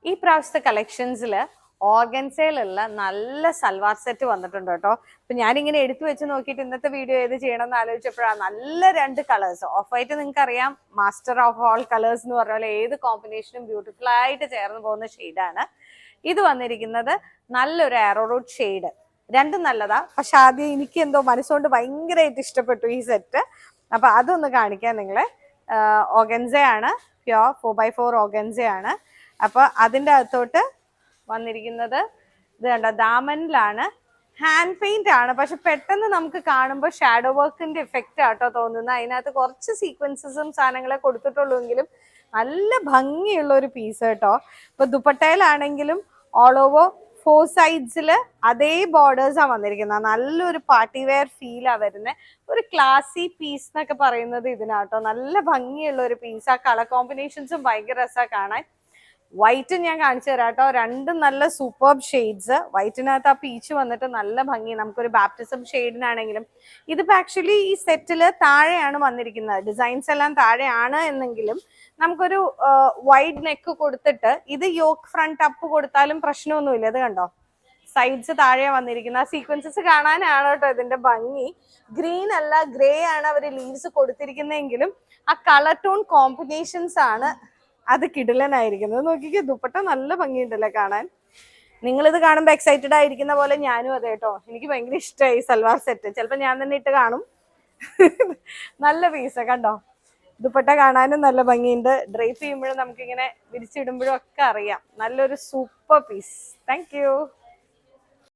ഈ പ്രാവശ്യത്തെ കളക്ഷൻസിൽ ഓർഗൻസയിലുള്ള നല്ല സൽവാർ സെറ്റ് വന്നിട്ടുണ്ട് കേട്ടോ. അപ്പൊ ഞാനിങ്ങനെ എടുത്തു വെച്ച് നോക്കിയിട്ട് ഇന്നത്തെ വീഡിയോ ഏത് ചെയ്യണം എന്ന് ആലോചിച്ചപ്പോഴാണ് നല്ല രണ്ട് കളേഴ്സ്. ഓഫ് വൈറ്റ് നിങ്ങൾക്ക് അറിയാം, മാസ്റ്റർ ഓഫ് ഓൾ കളേഴ്സ് എന്ന് പറഞ്ഞ പോലെ ഏത് കോമ്പിനേഷനും ബ്യൂട്ടിഫുൾ ആയിട്ട് ചേർന്ന് പോകുന്ന ഷെയ്ഡാണ്. ഇത് വന്നിരിക്കുന്നത് നല്ലൊരു ആരോറൂട്ട് ഷെയ്ഡ്. രണ്ടും നല്ലതാ, പക്ഷെ ആദ്യം എനിക്ക് എന്തോ മനസ്സുകൊണ്ട് ഭയങ്കരമായിട്ട് ഇഷ്ടപ്പെട്ടു ഈ സെറ്റ്. അപ്പൊ അതൊന്ന് കാണിക്കാൻ നിങ്ങളെ. ഓർഗൻസയാണ്, പ്യോർ 4x4 ഓർഗൻസയാണ്. അപ്പൊ അതിൻ്റെ അകത്തോട്ട് വന്നിരിക്കുന്നത് ഇത് കണ്ട ദാമനിലാണ്. ഹാൻഡ് പെയിന്റ് ആണ്, പക്ഷെ പെട്ടെന്ന് നമുക്ക് കാണുമ്പോൾ ഷാഡോ വർക്കിന്റെ ഇഫക്റ്റ് ആട്ടോ തോന്നുന്നത്. അതിനകത്ത് കുറച്ച് സീക്വൻസസും സാധനങ്ങളെ കൊടുത്തിട്ടുള്ളൂ എങ്കിലും നല്ല ഭംഗിയുള്ള ഒരു പീസ് കേട്ടോ. ഇപ്പൊ ദുപ്പട്ടയിലാണെങ്കിലും ഓൾ ഓവർ 4 സൈഡ്സിൽ അതേ ബോർഡേഴ്സാണ് വന്നിരിക്കുന്നത്. നല്ലൊരു പാർട്ടി വെയർ ഫീലാണ് വരുന്നത്. ഒരു ക്ലാസി പീസ് എന്നൊക്കെ പറയുന്നത് ഇതിനാട്ടോ. നല്ല ഭംഗിയുള്ള ഒരു പീസ്. ആ കളർ കോമ്പിനേഷൻസും ഭയങ്കര രസമാണ് കാണാൻ. വൈറ്റ് ഞാൻ കാണിച്ചു തരാം കേട്ടോ. രണ്ടും നല്ല സൂപ്പർബ് ഷെയ്ഡ്സ്. വൈറ്റിനകത്ത് ആ പീച്ച് വന്നിട്ട് നല്ല ഭംഗി. നമുക്കൊരു ബാപ്റ്റിസം ഷെയ്ഡിനാണെങ്കിലും ഇതിപ്പോ ആക്ച്വലി ഈ സെറ്റില് താഴെയാണ് വന്നിരിക്കുന്നത്. ഡിസൈൻസ് എല്ലാം താഴെയാണ് എന്നെങ്കിലും നമുക്കൊരു വൈഡ് നെക്ക് കൊടുത്തിട്ട് ഇത് യോക്ക് ഫ്രണ്ട് അപ്പ് കൊടുത്താലും പ്രശ്നമൊന്നുമില്ല. ഇത് കണ്ടോ, സൈഡ്സ് താഴെയാണ് വന്നിരിക്കുന്നത്. ആ സീക്വൻസസ് കാണാനാണ് കേട്ടോ ഇതിന്റെ ഭംഗി. ഗ്രീൻ അല്ല, ഗ്രേ ആണ് അവർ ലീവ്സ് കൊടുത്തിരിക്കുന്നതെങ്കിലും ആ കളർ ടോൺ കോമ്പിനേഷൻസ് ആണ് അത് കിടിലനായിരിക്കുന്നത്. നോക്കിക്കേ, ദുപ്പട്ട നല്ല ഭംഗിയുണ്ടല്ലേ കാണാൻ. നിങ്ങളിത് കാണുമ്പോൾ എക്സൈറ്റഡ് ആയിരിക്കുന്ന പോലെ ഞാനും അതെ കേട്ടോ. എനിക്ക് ഭയങ്കര ഇഷ്ടമായി സൽവാർ സെറ്റ്. ചിലപ്പോൾ ഞാൻ തന്നെ ഇട്ട് കാണും. നല്ല പീസ് കണ്ടോ. ദുപ്പട്ട കാണാനും നല്ല ഭംഗിയുണ്ട്. ഡ്രൈപ്പ് ചെയ്യുമ്പോഴും നമുക്കിങ്ങനെ വിരിച്ചിടുമ്പോഴും ഒക്കെ അറിയാം. നല്ലൊരു സൂപ്പർ പീസ്. Thank you.